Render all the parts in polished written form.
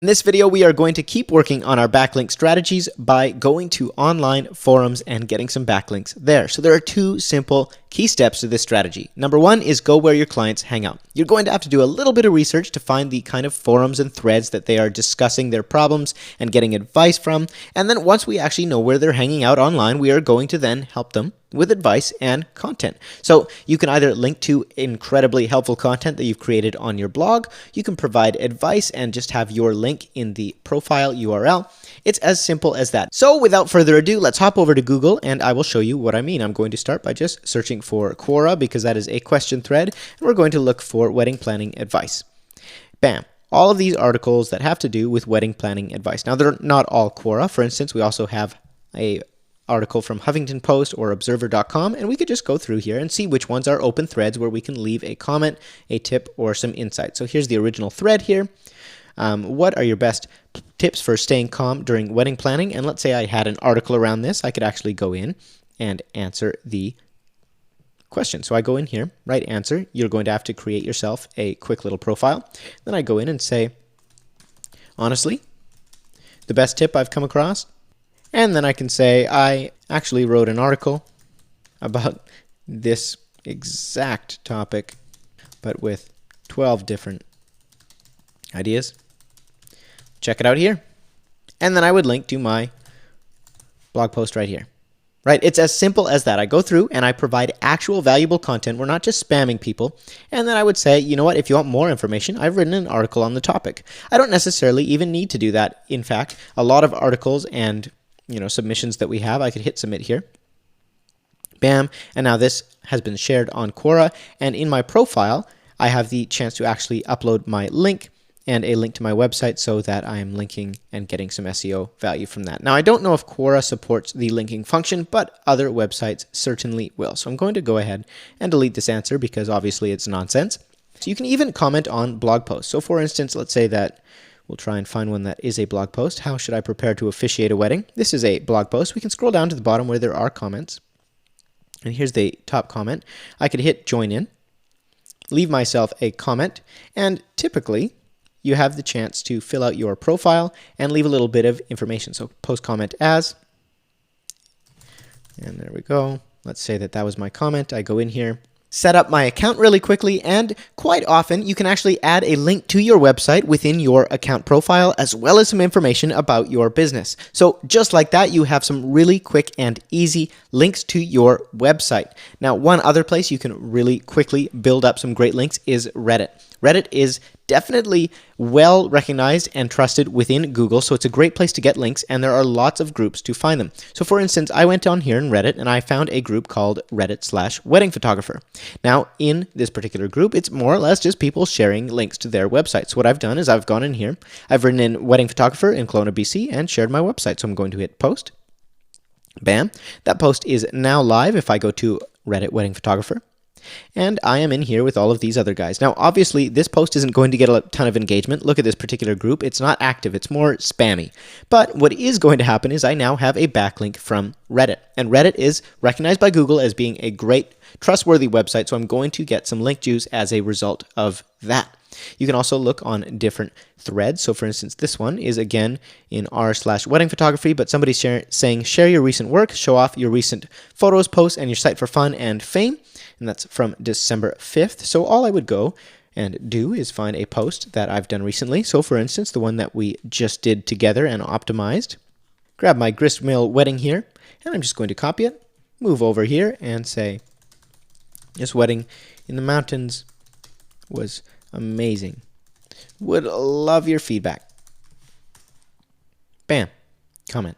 In this video, we are going to keep working on our backlink strategies by going to online forums and getting some backlinks there. So there are two simple key steps to this strategy. Number one is go where your clients hang out. You're going to have to do a little bit of research to find the kind of forums and threads that they are discussing their problems and getting advice from. And then once we actually know where they're hanging out online, we are going to then help them with advice and content. So you can either link to incredibly helpful content that you've created on your blog, you can provide advice and just have your link in the profile URL. It's as simple as that. So without further ado, let's hop over to Google and I will show you what I mean. I'm going to start by just searching for Quora because that is a question thread, and we're going to look for wedding planning advice. Bam. All of these articles that have to do with wedding planning advice. Now, they're not all Quora. For instance, we also have a article from Huffington Post or Observer.com, and we could just go through here and see which ones are open threads where we can leave a comment, a tip, or some insight. So here's the original thread here. What are your best tips for staying calm during wedding planning? And let's say I had an article around this, I could actually go in and answer the question. So I go in here, write answer. You're going to have to create yourself a quick little profile. Then I go in and say, honestly, the best tip I've come across. And then I can say, I actually wrote an article about this exact topic, but with 12 different ideas. Check it out here. And then I would link to my blog post right here. Right? It's as simple as that. I go through and I provide actual valuable content. We're not just spamming people. And then I would say, you know what, if you want more information, I've written an article on the topic. I don't necessarily even need to do that. In fact, a lot of articles and submissions that we have, I could hit submit here. Bam. And now this has been shared on Quora. And in my profile, I have the chance to actually upload my link and a link to my website so that I am linking and getting some SEO value from that. Now, I don't know if Quora supports the linking function, but other websites certainly will. So I'm going to go ahead and delete this answer because obviously it's nonsense. So you can even comment on blog posts. So for instance, let's say that we'll try and find one that is a blog post. How should I prepare to officiate a wedding? This is a blog post. We can scroll down to the bottom where there are comments. And here's the top comment. I could hit join in, leave myself a comment, and typically you have the chance to fill out your profile and leave a little bit of information. So post comment as, and there we go. Let's say that that was my comment. I go in here, set up my account really quickly, and quite often you can actually add a link to your website within your account profile as well as some information about your business. So just like that, you have some really quick and easy links to your website. Now, one other place you can really quickly build up some great links is Reddit. Reddit is definitely well recognized and trusted within Google, so it's a great place to get links, and there are lots of groups to find them. So for instance, I went on here in Reddit and I found a group called Reddit/Wedding Photographer. Now, in this particular group, it's more or less just people sharing links to their websites. So what I've done is I've gone in here, I've written in Wedding Photographer in Kelowna, BC, and shared my website. So I'm going to hit post. Bam. That post is now live if I go to Reddit Wedding Photographer. And I am in here with all of these other guys. Now, obviously, this post isn't going to get a ton of engagement. Look at this particular group. It's not active. It's more spammy. But what is going to happen is I now have a backlink from Reddit. And Reddit is recognized by Google as being a great, trustworthy website. So I'm going to get some link juice as a result of that. You can also look on different threads. So for instance, this one is again in r/wedding photography, but somebody's saying, share your recent work, show off your recent photos, posts, and your site for fun and fame. And that's from December 5th. So all I would go and do is find a post that I've done recently. So for instance, the one that we just did together and optimized. Grab my gristmill wedding here, and I'm just going to copy it, move over here and say, this wedding in the mountains was amazing. Would love your feedback. Bam. Comment.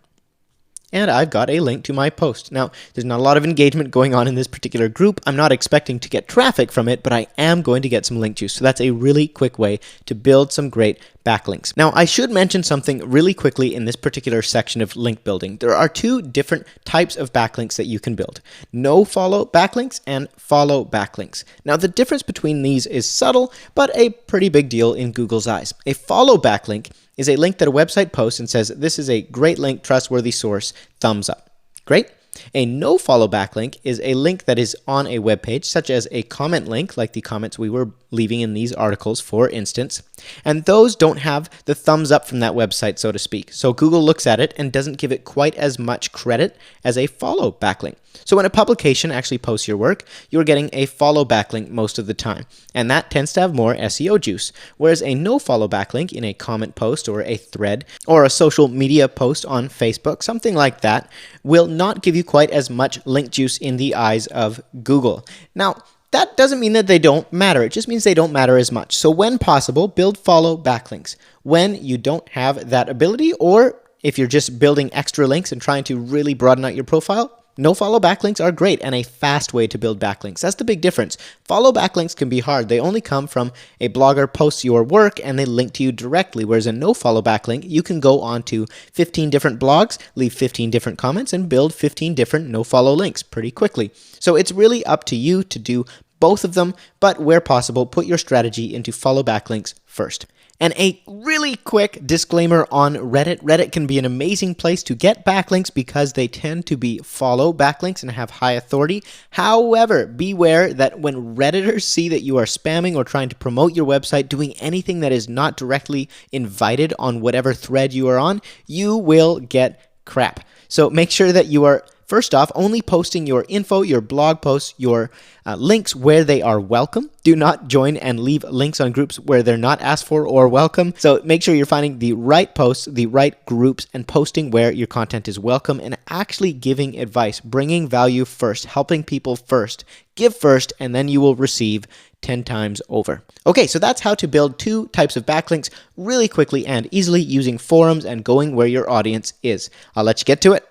And I've got a link to my post. Now, there's not a lot of engagement going on in this particular group. I'm not expecting to get traffic from it, but I am going to get some link juice. So that's a really quick way to build some great backlinks. Now, I should mention something really quickly in this particular section of link building. There are two different types of backlinks that you can build. No-follow backlinks and follow backlinks. Now, the difference between these is subtle, but a pretty big deal in Google's eyes. A follow backlink is a link that a website posts and says, this is a great link, trustworthy source, thumbs up. Great. A no-follow backlink is a link that is on a web page, such as a comment link, like the comments we were leaving in these articles, for instance. And those don't have the thumbs up from that website, so to speak. So Google looks at it and doesn't give it quite as much credit as a follow backlink. So when a publication actually posts your work, you're getting a follow backlink most of the time. And that tends to have more SEO juice. Whereas a no follow backlink in a comment post or a thread or a social media post on Facebook, something like that, will not give you quite as much link juice in the eyes of Google. Now, that doesn't mean that they don't matter. It just means they don't matter as much. So when possible, build follow backlinks. When you don't have that ability, or if you're just building extra links and trying to really broaden out your profile, no follow backlinks are great and a fast way to build backlinks. That's the big difference. Follow backlinks can be hard. They only come from a blogger posts your work and they link to you directly, whereas a no follow backlink, you can go on to 15 different blogs, leave 15 different comments, and build 15 different no follow links pretty quickly. So it's really up to you to do both of them, but where possible, put your strategy into follow backlinks first. And a really quick disclaimer on Reddit. Reddit can be an amazing place to get backlinks because they tend to be follow backlinks and have high authority. However, beware that when Redditors see that you are spamming or trying to promote your website, doing anything that is not directly invited on whatever thread you are on, you will get crap. So make sure that you are, first off, only posting your info, your blog posts, your links where they are welcome. Do not join and leave links on groups where they're not asked for or welcome. So make sure you're finding the right posts, the right groups, and posting where your content is welcome and actually giving advice, bringing value first, helping people first. Give first, and then you will receive 10 times over. Okay, so that's how to build 2 types of backlinks really quickly and easily using forums and going where your audience is. I'll let you get to it.